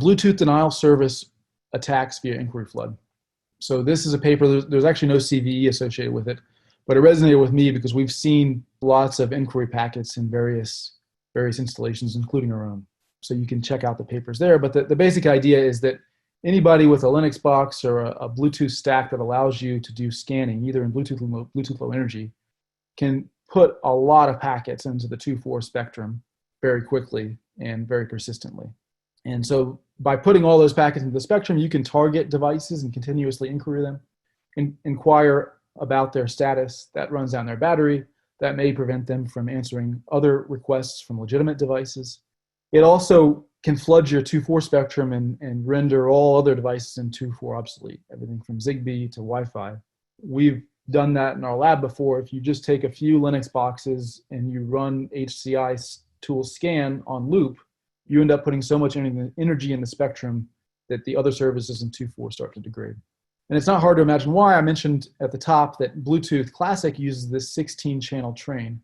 Bluetooth denial service attacks via inquiry flood. So this is a paper, there's actually no CVE associated with it, but it resonated with me because we've seen lots of inquiry packets in various installations, including our own. So you can check out the papers there. But the basic idea is that anybody with a Linux box or a Bluetooth stack that allows you to do scanning, either in Bluetooth or Bluetooth Low Energy, can put a lot of packets into the 2.4 spectrum very quickly and very persistently. And so by putting all those packets into the spectrum, you can target devices and continuously inquire them, and inquire about their status. That runs down their battery. That may prevent them from answering other requests from legitimate devices. It also can flood your 2.4 spectrum and render all other devices in 2.4 obsolete, everything from Zigbee to Wi-Fi. We've done that in our lab before. If you just take a few Linux boxes and you run HCI tool scan on loop, you end up putting so much energy in the spectrum that the other services in 2.4 start to degrade. And it's not hard to imagine why. I mentioned at the top that Bluetooth Classic uses this 16-channel train.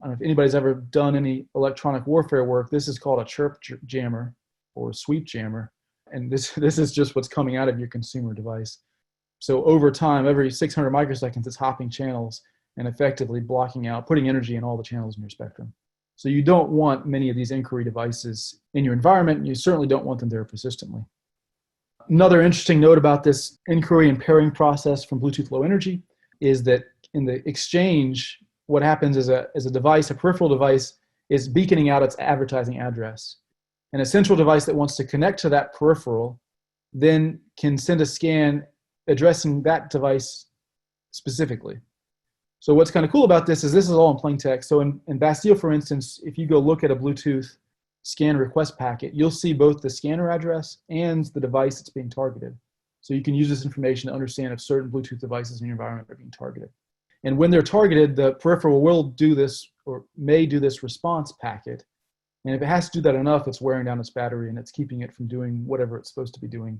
I don't know if anybody's ever done any electronic warfare work. This is called a chirp jammer or a sweep jammer. And this is just what's coming out of your consumer device. So over time, every 600 microseconds, it's hopping channels and effectively blocking out, putting energy in all the channels in your spectrum. So you don't want many of these inquiry devices in your environment, and you certainly don't want them there persistently. Another interesting note about this inquiry and pairing process from Bluetooth Low Energy is that in the exchange, what happens is a device, a peripheral device, is beaconing out its advertising address. And a central device that wants to connect to that peripheral then can send a scan addressing that device specifically. So what's kind of cool about this is all in plain text. So in Bastille, for instance, if you go look at a Bluetooth scan request packet, you'll see both the scanner address and the device that's being targeted. So you can use this information to understand if certain Bluetooth devices in your environment are being targeted. And when they're targeted, the peripheral will do this or may do this response packet. And if it has to do that enough, it's wearing down its battery and it's keeping it from doing whatever it's supposed to be doing